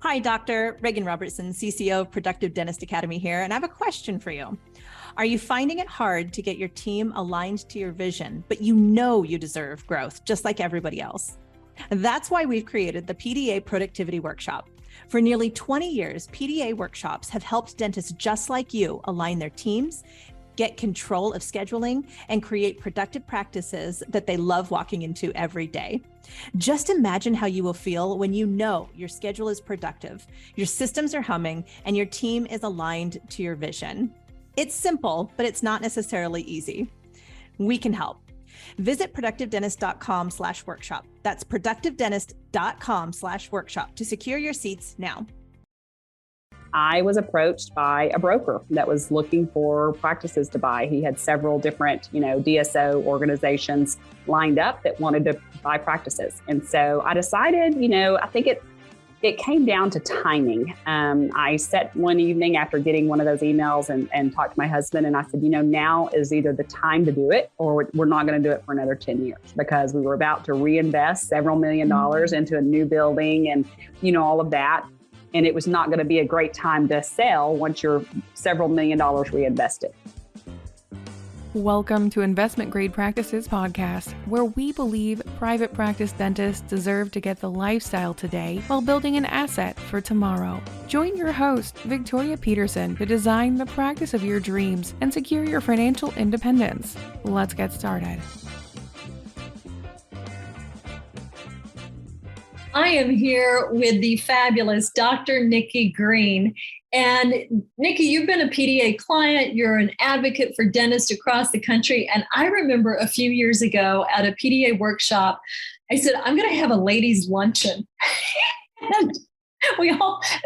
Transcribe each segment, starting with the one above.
Hi, Dr. Reagan Robertson, CCO of Productive Dentist Academy here, and I have a question for you. Are you finding it hard to get your team aligned to your vision, but you know you deserve growth just like everybody else? That's why we've created the PDA Productivity Workshop. For nearly 20 years, PDA workshops have helped dentists just like you align their teams, get control of scheduling, and create productive practices that they love walking into every day. Just imagine how you will feel when you know your schedule is productive, your systems are humming, and your team is aligned to your vision. It's simple, but it's not necessarily easy. We can help. Visit productivedentist.com/workshop. That's productivedentist.com/workshop to secure your seats now. I was approached by a broker that was looking for practices to buy. He had several different, DSO organizations lined up that wanted to buy practices. And so I decided, I think it came down to timing. I sat one evening after getting one of those emails and talked to my husband, and I said, now is either the time to do it or we're not going to do it for another 10 years, because we were about to reinvest several $million into a new building and, all of that. And it was not going to be a great time to sell once you're several $1 million reinvested. Welcome to Investment Grade Practices Podcast, where we believe private practice dentists deserve to get the lifestyle today while building an asset for tomorrow. Join your host, Victoria Peterson, to design the practice of your dreams and secure your financial independence. Let's get started. I am here with the fabulous Dr. Nikki Green. And Nikki, you've been a PDA client. You're an advocate for dentists across the country. And I remember a few years ago at a PDA workshop, I said, I'm going to have a ladies' luncheon. And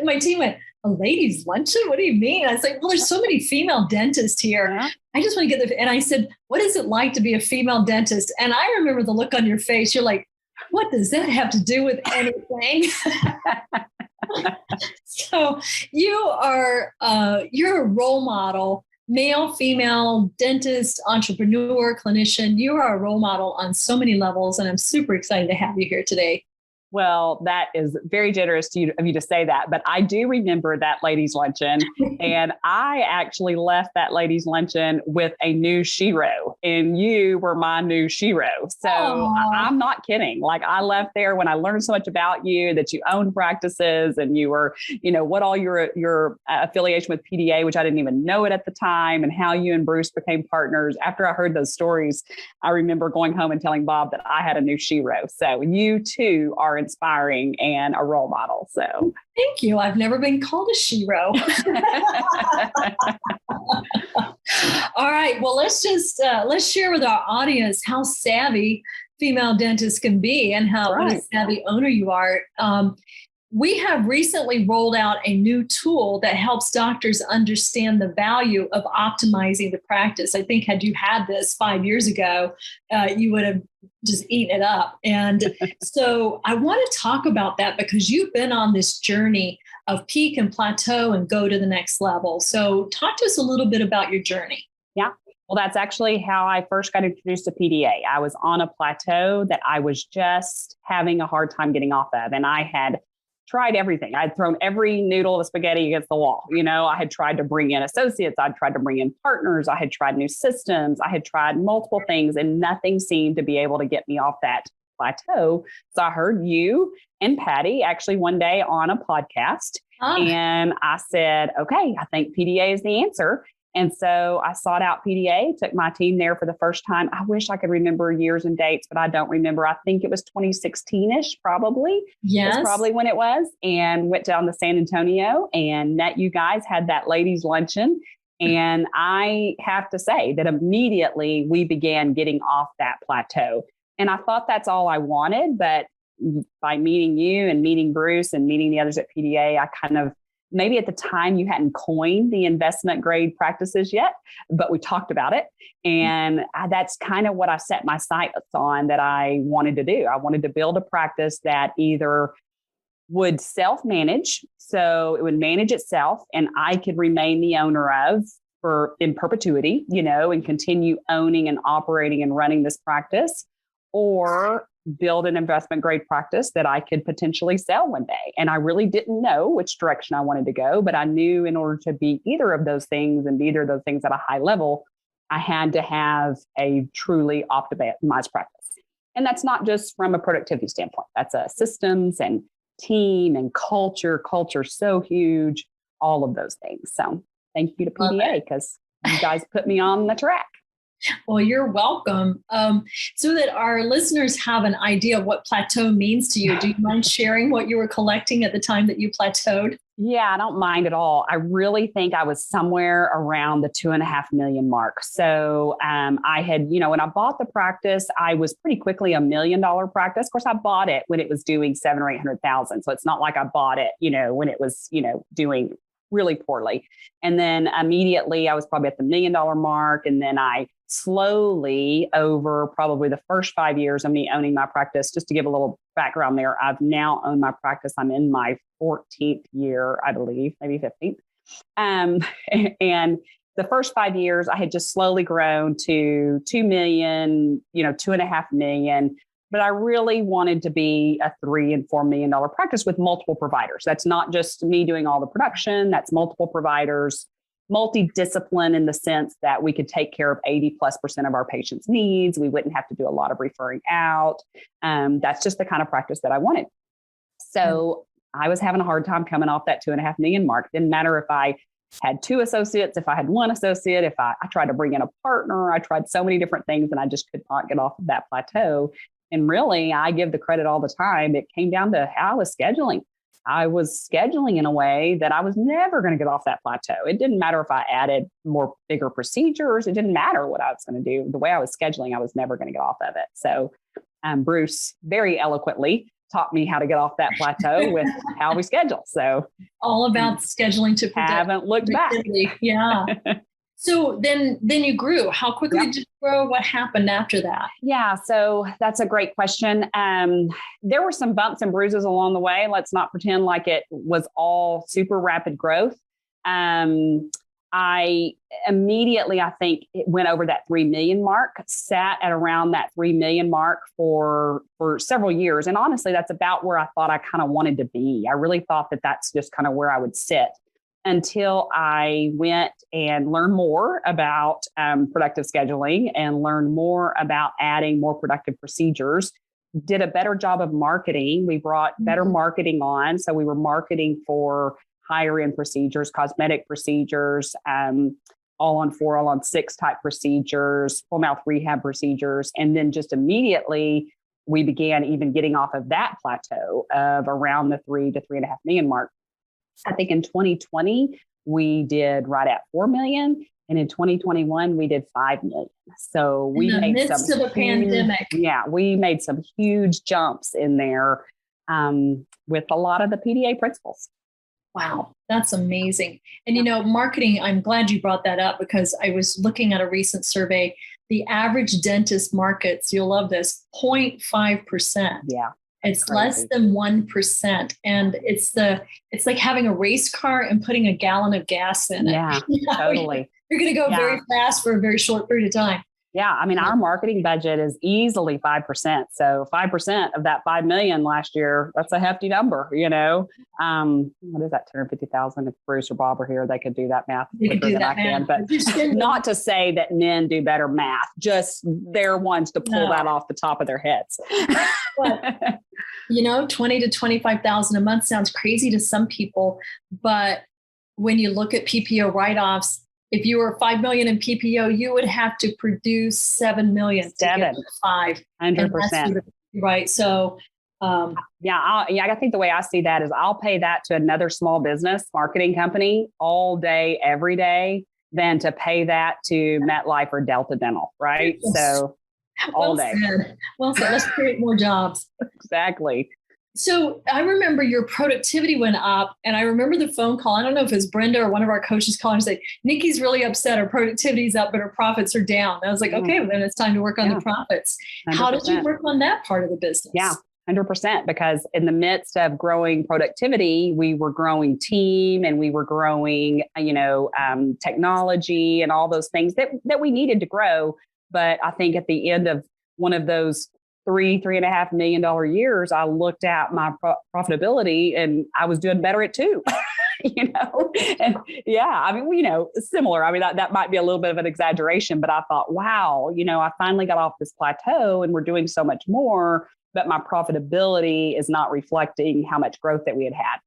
my team went, a ladies' luncheon? What do you mean? I was like, well, there's so many female dentists here. Yeah. I just want to get and I said, what is it like to be a female dentist? And I remember the look on your face. You're like, what does that have to do with anything? So you're a role model, male, female, dentist, entrepreneur, clinician. You are a role model on so many levels, and I'm super excited to have you here today. Well, that is very generous of you to say that, but I do remember that ladies' luncheon, and I actually left that ladies' luncheon with a new shiro, and you were my new shiro. So I'm not kidding. Like, I left there when I learned so much about you, that you owned practices and you were, what all your affiliation with PDA, which I didn't even know it at the time, and how you and Bruce became partners. After I heard those stories, I remember going home and telling Bob that I had a new shiro. So you too are inspiring and a role model. So thank you. I've never been called a shiro. All right. Well, let's share with our audience how savvy female dentists can be and what a savvy owner you are. We have recently rolled out a new tool that helps doctors understand the value of optimizing the practice. I think had you had this 5 years ago, you would have just eaten it up. And so I want to talk about that because you've been on this journey of peak and plateau and go to the next level. So talk to us a little bit about your journey. Yeah. Well, that's actually how I first got introduced to PDA. I was on a plateau that I was just having a hard time getting off of. And I had tried everything. I'd thrown every noodle of spaghetti against the wall. I had tried to bring in associates. I'd tried to bring in partners. I had tried new systems. I had tried multiple things, and nothing seemed to be able to get me off that plateau. So I heard you and Patty actually one day on a podcast. And I said, okay, I think PDA is the answer. And so I sought out PDA, took my team there for the first time. I wish I could remember years and dates, but I don't remember. I think it was 2016-ish, probably. Yes. That's probably when it was. And went down to San Antonio and met you guys, had that ladies' luncheon. And I have to say that immediately we began getting off that plateau. And I thought that's all I wanted. But by meeting you and meeting Bruce and meeting the others at PDA, I kind of, maybe at the time you hadn't coined the investment grade practices yet, but we talked about it. And that's kind of what I set my sights on that I wanted to do. I wanted to build a practice that either would self-manage, so it would manage itself and I could remain the owner of in perpetuity, and continue owning and operating and running this practice, or build an investment grade practice that I could potentially sell one day. And I really didn't know which direction I wanted to go, but I knew in order to be either of those things and be either of those things at a high level, I had to have a truly optimized practice. And that's not just from a productivity standpoint. That's a systems and team and culture. Culture's so huge, all of those things. So thank you to PDA because you guys put me on the track. Well, you're welcome. So that our listeners have an idea of what plateau means to you, do you mind sharing what you were collecting at the time that you plateaued? Yeah, I don't mind at all. I really think I was somewhere around the 2.5 million mark. So I had, when I bought the practice, I was pretty quickly $1 million practice. Of course, I bought it when it was doing 700,000 or 800,000. So it's not like I bought it, when it was, doing really poorly. And then immediately I was probably at the $1 million mark. And then I slowly over probably the first 5 years of me owning my practice, just to give a little background there, I've now owned my practice. I'm in my 14th year, I believe, maybe 15th. And the first 5 years, I had just slowly grown to 2 million, 2.5 million. But I really wanted to be a $3 and $4 million practice with multiple providers. That's not just me doing all the production. That's multiple providers, multidiscipline in the sense that we could take care of 80+% of our patients' needs. We wouldn't have to do a lot of referring out. That's just the kind of practice that I wanted. So I was having a hard time coming off that 2.5 million mark. Didn't matter if I had 2 associates, if I had 1 associate, if I tried to bring in a partner, I tried so many different things and I just could not get off of that plateau. And really, I give the credit all the time. It came down to how I was scheduling. I was scheduling in a way that I was never going to get off that plateau. It didn't matter if I added more bigger procedures. It didn't matter what I was going to do. The way I was scheduling, I was never going to get off of it. So Bruce very eloquently taught me how to get off that plateau with how we schedule. So all about scheduling to predict. Haven't looked back. Yeah. So then you grew. How quickly did you grow? What happened after that? Yeah, so that's a great question. There were some bumps and bruises along the way. Let's not pretend like it was all super rapid growth. I immediately, I think, it went over that 3 million mark, sat at around that 3 million mark for several years. And honestly, that's about where I thought I kind of wanted to be. I really thought that that's just kind of where I would sit, until I went and learned more about productive scheduling and learned more about adding more productive procedures, did a better job of marketing. We brought better marketing on. So we were marketing for higher end procedures, cosmetic procedures, all on 4, all on 6 type procedures, full mouth rehab procedures. And then just immediately we began even getting off of that plateau of around the 3 to 3.5 million mark. I think in 2020, we did right at 4 million. And in 2021, we did 5 million. So we made midst of a pandemic. Yeah, we made some huge jumps in there with a lot of the PDA principles. Wow, that's amazing. And, marketing, I'm glad you brought that up because I was looking at a recent survey. The average dentist markets, you'll love this, 0.5%. Yeah. It's less than 1%. And it's like having a race car and putting a gallon of gas in it. Yeah, totally. You're going to go very fast for a very short period of time. Yeah. I mean, our marketing budget is easily 5%. So 5% of that 5 million last year, that's a hefty number, What is that? 250,000. If Bruce or Bob are here, they could do that math quicker than I can. But not to say that men do better math, just they're ones to pull that off the top of their heads. But, 20 to 25,000 a month sounds crazy to some people. But when you look at PPO write-offs, if you were 5 million in PPO, you would have to produce 7 million. 100%. Right. So, I think the way I see that is I'll pay that to another small business marketing company all day, every day, than to pay that to MetLife or Delta Dental. Right. Yes. So all day. Well said. Let's create more jobs. Exactly. So I remember your productivity went up, and I remember the phone call. I don't know if it was Brenda or one of our coaches calling and say, Nikki's really upset. Her productivity's up, but her profits are down. And I was like, okay, well, then it's time to work on the profits. 100%. How did you work on that part of the business? Yeah, 100%. Because in the midst of growing productivity, we were growing team and we were growing, technology and all those things that we needed to grow. But I think at the end of one of those $3.5 million years, I looked at my profitability and I was doing better at 2. And yeah, I mean, similar. I mean, that might be a little bit of an exaggeration, but I thought, wow, I finally got off this plateau and we're doing so much more, but my profitability is not reflecting how much growth that we had had.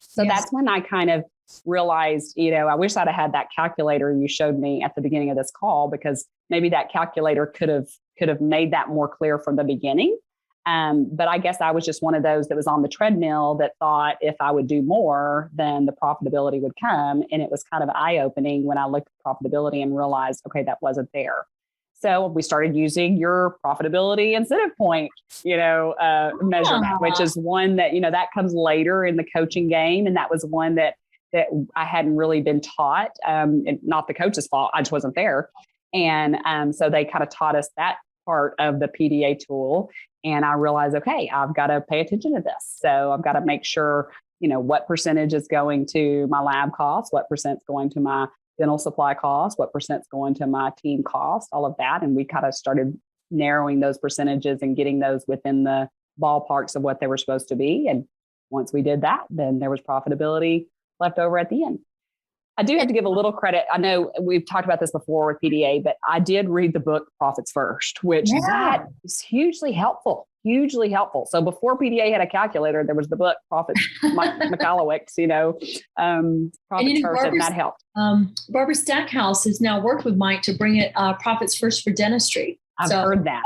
So that's when I kind of realized, I wish I'd have had that calculator you showed me at the beginning of this call, because maybe that calculator could have made that more clear from the beginning. But I guess I was just one of those that was on the treadmill that thought if I would do more, then the profitability would come. And it was kind of eye-opening when I looked at profitability and realized, okay, that wasn't there. So we started using your profitability incentive point, measurement, which is one that, that comes later in the coaching game. And that was one that I hadn't really been taught, and not the coach's fault. I just wasn't there. And so they kind of taught us that part of the PDA tool. And I realized, okay, I've got to pay attention to this. So I've got to make sure, what percentage is going to my lab costs, what percent's going to my dental supply costs, what percent's going to my team cost, all of that. And we kind of started narrowing those percentages and getting those within the ballparks of what they were supposed to be. And once we did that, then there was profitability left over at the end. I do have to give a little credit. I know we've talked about this before with PDA, but I did read the book Profits First, which that is hugely helpful. So before PDA had a calculator, there was the book Profits, McAllowicks, Profits First, and that helped. Barbara Stackhouse has now worked with Mike to bring it Profits First for Dentistry. I've heard that.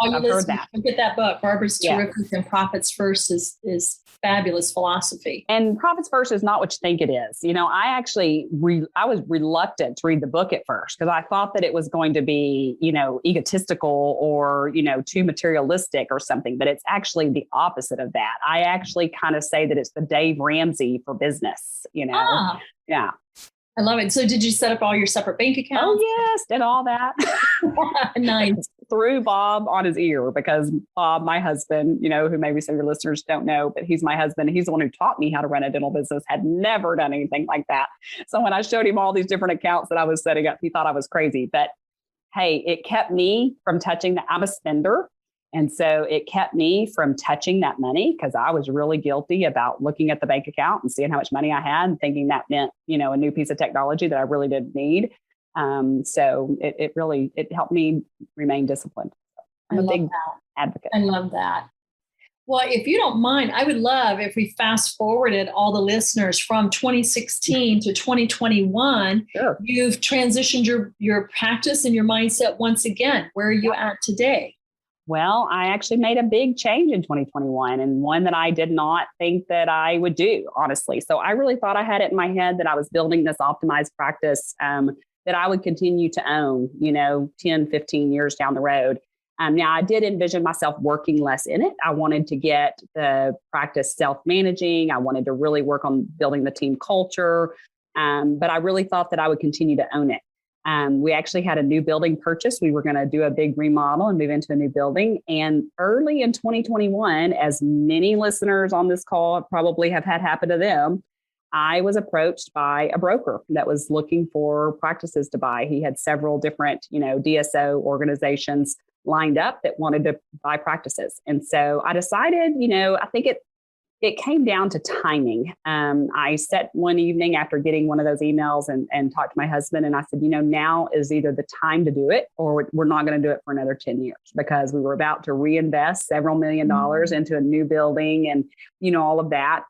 Get that book. Barbara's terrific, and Profits First is fabulous philosophy. And Profits First is not what you think it is. I actually, I was reluctant to read the book at first because I thought that it was going to be, egotistical or, too materialistic or something, but it's actually the opposite of that. I actually kind of say that it's the Dave Ramsey for business, Yeah. I love it. So did you set up all your separate bank accounts? Oh, yes. Did all that. Nice. Threw Bob on his ear because Bob, my husband, who maybe some of your listeners don't know, but he's my husband. He's the one who taught me how to run a dental business, had never done anything like that. So when I showed him all these different accounts that I was setting up, he thought I was crazy. But hey, it kept me from touching I'm a spender. And so it kept me from touching that money because I was really guilty about looking at the bank account and seeing how much money I had and thinking that meant, a new piece of technology that I really didn't need. So it helped me remain disciplined. I'm a big advocate. I love that. Well, if you don't mind, I would love if we fast forwarded all the listeners from 2016 to 2021. Sure. You've transitioned your practice and your mindset once again. Where are you at today? Well, I actually made a big change in 2021 and one that I did not think that I would do, honestly. So I really thought I had it in my head that I was building this optimized practice that I would continue to own, 10, 15 years down the road. Now, I did envision myself working less in it. I wanted to get the practice self-managing. I wanted to really work on building the team culture. But I really thought that I would continue to own it. We actually had a new building purchase. We were going to do a big remodel and move into a new building. And early in 2021, as many listeners on this call probably have had happen to them, I was approached by a broker that was looking for practices to buy. He had several different, DSO organizations lined up that wanted to buy practices. And so I decided, I think it came down to timing. I sat one evening after getting one of those emails and talked to my husband. And I said, now is either the time to do it or we're not going to do it for another 10 years because we were about to reinvest several $1 million into a new building and, all of that.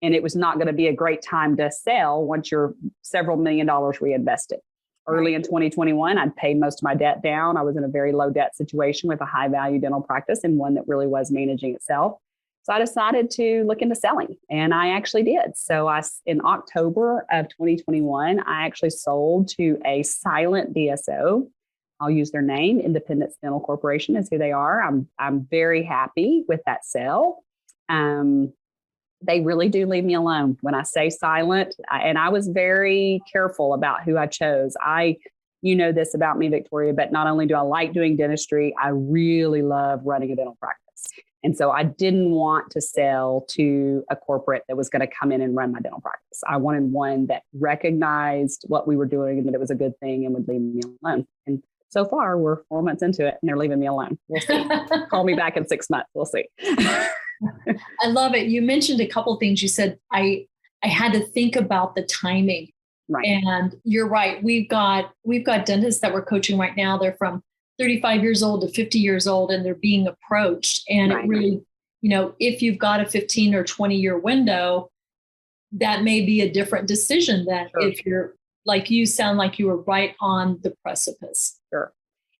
And it was not going to be a great time to sell once you're several $1 million reinvested. Early in 2021, I'd paid most of my debt down. I was in a very low debt situation with a high value dental practice and one that really was managing itself. So I decided to look into selling and I actually did. So in October of 2021, I actually sold to a silent DSO. I'll use their name. Independence Dental Corporation is who they are. I'm very happy with that sale. They really do leave me alone when I say silent. And I was very careful about who I chose. You know this about me, Victoria, but not only do I like doing dentistry, I really love running a dental practice. And so I didn't want to sell to a corporate that was going to come in and run my dental practice. I wanted one that recognized what we were doing and that it was a good thing and would leave me alone. And so far we're 4 months into it and they're leaving me alone. We'll see. Call me back in 6 months. We'll see. I love it. You mentioned a couple of things. You said, I had to think about the timing. Right. And you're right. We've got dentists that we're coaching right now. They're from 35 years old to 50 years old, and they're being approached. And Right. it really, if you've got a 15 or 20-year window, that may be a different decision than Sure. if you're like, you sound like you were right on the precipice. Sure.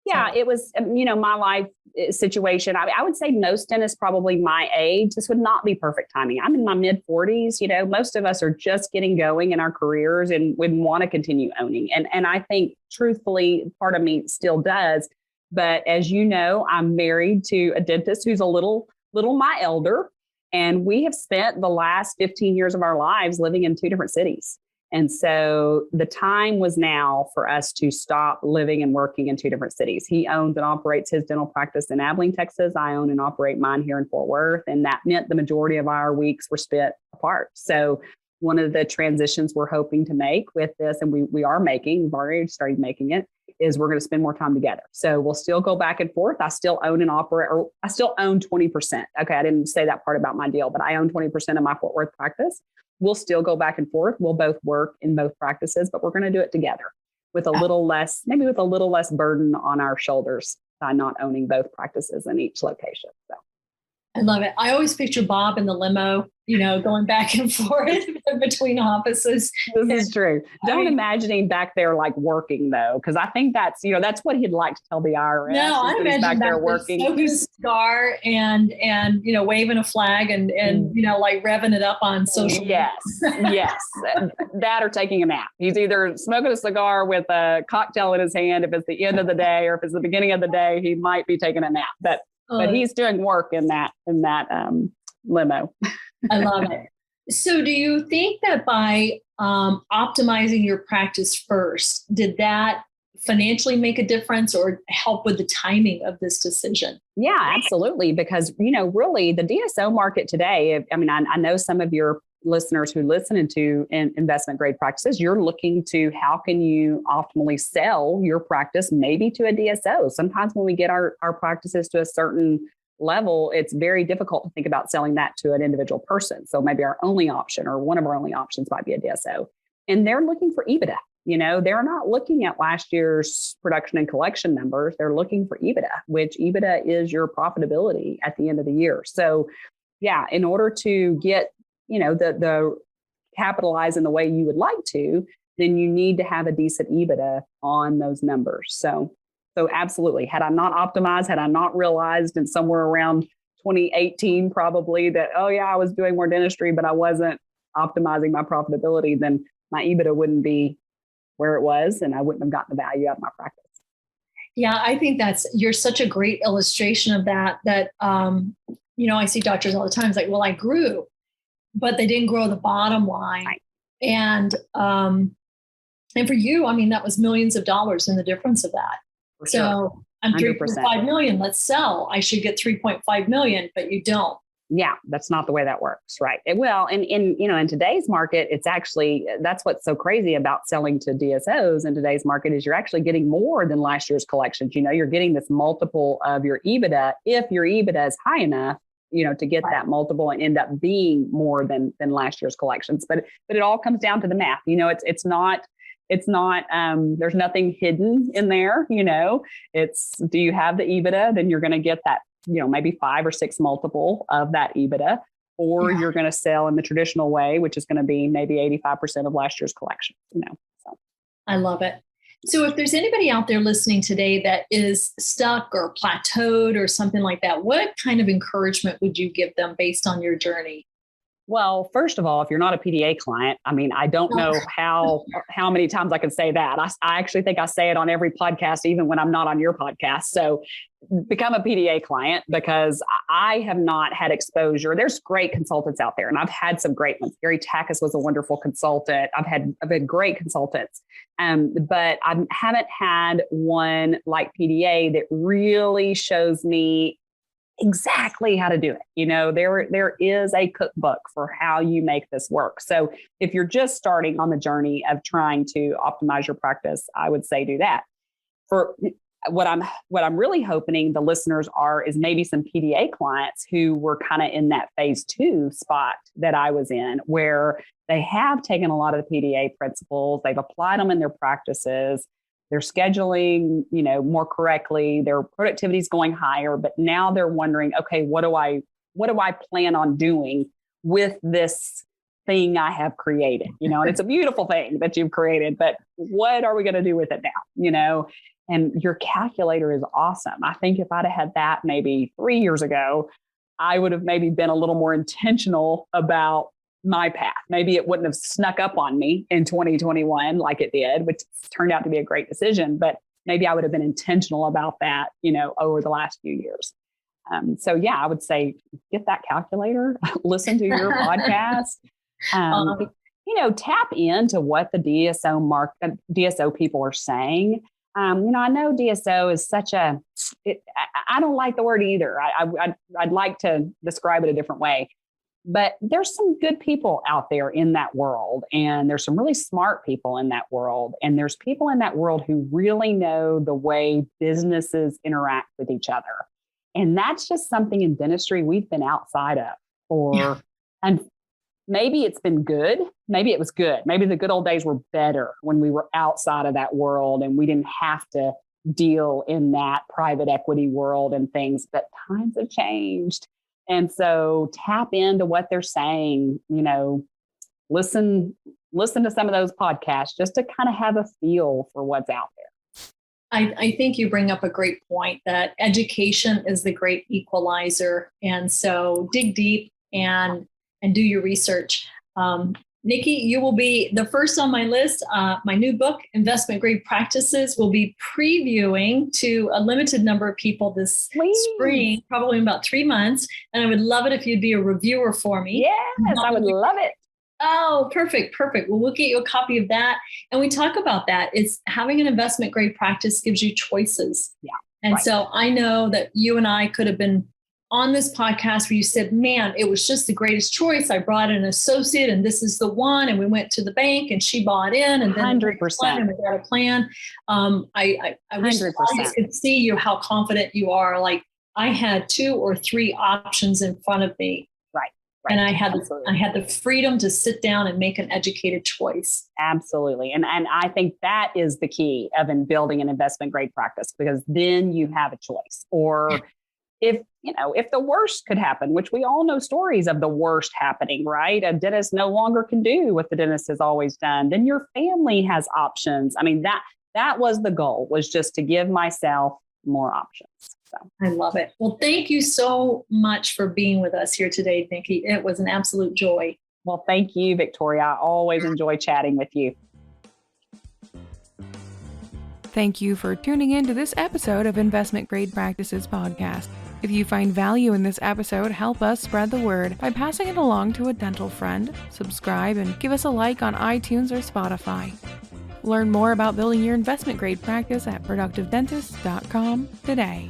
Yeah, it was, my life situation. I would say most dentists probably my age, this would not be perfect timing. I'm in my mid 40s. Most of us are just getting going in our careers and would want to continue owning. And I think truthfully, part of me still does. But as you know, I'm married to a dentist who's a little my elder. And we have spent the last 15 years of our lives living in 2 different cities. And so the time was now for us to stop living and working in 2 different cities. He owns and operates his dental practice in Abilene, Texas. I own and operate mine here in Fort Worth. And that meant the majority of our weeks were spent apart. So one of the transitions we're hoping to make with this, and we've already started making it, is we're going to spend more time together. So we'll still go back and forth. I still own and operate, or I still own 20%. Okay, I didn't say that part about my deal, but I own 20% of my Fort Worth practice. We'll still go back and forth. We'll both work in both practices, but we're going to do it together with a little less burden on our shoulders by not owning both practices in each location. So. I love it. I always picture Bob in the limo, going back and forth between offices. This is true. Don't imagine him back there like working though, because I think that's what he'd like to tell the IRS. No, I imagine back there working, smoking a cigar and waving a flag and like revving it up on social. Yes, yes, that or taking a nap. He's either smoking a cigar with a cocktail in his hand if it's the end of the day, or if it's the beginning of the day, he might be taking a nap. But he's doing work in that limo. I love it. So do you think that by optimizing your practice first, did that financially make a difference or help with the timing of this decision? Yeah, absolutely. Because, really the DSO market today, I know some of your listeners who listen into investment grade practices, you're looking to how can you optimally sell your practice maybe to a DSO. Sometimes when we get our practices to a certain level, it's very difficult to think about selling that to an individual person. So maybe our only option or one of our only options might be a DSO. And they're looking for EBITDA. They're not looking at last year's production and collection numbers. They're looking for EBITDA, which EBITDA is your profitability at the end of the year. So yeah, in order to get the capitalize in the way you would like to, then you need to have a decent EBITDA on those numbers. So absolutely. Had I not optimized, had I not realized in somewhere around 2018, probably that, I was doing more dentistry, but I wasn't optimizing my profitability, then my EBITDA wouldn't be where it was and I wouldn't have gotten the value out of my practice. Yeah, I think you're such a great illustration of that, I see doctors all the time. It's like, well, I grew, but they didn't grow the bottom line. Right. And for you, that was millions of dollars in the difference of that. For so sure. I'm 100%. 3.5 million. Let's sell. I should get 3.5 million, but you don't. Yeah, that's not the way that works, right? Well, and in today's market, it's actually, that's what's so crazy about selling to DSOs in today's market is you're actually getting more than last year's collections. You're getting this multiple of your EBITDA if your EBITDA is high enough, to get that multiple and end up being more than last year's collections. But it all comes down to the math. It's not there's nothing hidden in there. It's, do you have the EBITDA? Then you're going to get that, maybe 5 or 6 multiple of that EBITDA, or you're going to sell in the traditional way, which is going to be maybe 85% of last year's collection, so. I love it. So if there's anybody out there listening today that is stuck or plateaued or something like that, what kind of encouragement would you give them based on your journey? Well, first of all, if you're not a PDA client, I don't know how many times I can say that. I actually think I say it on every podcast, even when I'm not on your podcast. So become a PDA client, because I have not had exposure. There's great consultants out there, and I've had some great ones. Gary Takis was a wonderful consultant. I've had great consultants, but I haven't had one like PDA that really shows me exactly how to do it. There is a cookbook for how you make this work. So if you're just starting on the journey of trying to optimize your practice, I would say do that. For what I'm really hoping the listeners is maybe some PDA clients who were kind of in that phase 2 spot that I was in, where they have taken a lot of the PDA principles, they've applied them in their practices, they're scheduling, more correctly, their productivity is going higher, but now they're wondering, okay, what do I plan on doing with this thing I have created? And it's a beautiful thing that you've created, but what are we going to do with it now? And your calculator is awesome. I think if I'd have had that maybe 3 years ago, I would have maybe been a little more intentional about my path. Maybe it wouldn't have snuck up on me in 2021 like it did, which turned out to be a great decision. But maybe I would have been intentional about that, over the last few years. So yeah, I would say get that calculator, listen to your podcast, tap into what the DSO people are saying. I know DSO is I don't like the word either. I'd like to describe it a different way, but there's some good people out there in that world, and there's some really smart people in that world. And there's people in that world who really know the way businesses interact with each other. And that's just something in dentistry we've been outside of and maybe it's been good. Maybe it was good. Maybe the good old days were better when we were outside of that world and we didn't have to deal in that private equity world and things, but times have changed. And so tap into what they're saying, listen to some of those podcasts just to kind of have a feel for what's out there. I think you bring up a great point that education is the great equalizer. And so dig deep and do your research. Nikki, you will be the first on my list. My new book, Investment Grade Practices, will be previewing to a limited number of people this spring, probably in about 3 months. And I would love it if you'd be a reviewer for me. Yes, I would love it. Oh, perfect. Well, we'll get you a copy of that. And we talk about that. It's having an investment grade practice gives you choices. Yeah. And so I know that you and I could have been on this podcast where you said, man, it was just the greatest choice. I brought an associate and this is the one. And we went to the bank and she bought in and then 100%. And we got a plan. I wish I could see you, how confident you are. Like I had 2 or 3 options in front of me. Right. And I had the freedom to sit down and make an educated choice. Absolutely. And I think that is the key of building an investment grade practice, because then you have a choice. Or if the worst could happen, which we all know stories of the worst happening, right? A dentist no longer can do what the dentist has always done. Then your family has options. I mean, that was the goal, was just to give myself more options. So I love it. Well, thank you so much for being with us here today, Nikki. It was an absolute joy. Well, thank you, Victoria. I always enjoy chatting with you. Thank you for tuning in to this episode of Investment Grade Practices Podcast. If you find value in this episode, help us spread the word by passing it along to a dental friend, subscribe, and give us a like on iTunes or Spotify. Learn more about building your investment grade practice at productivedentist.com today.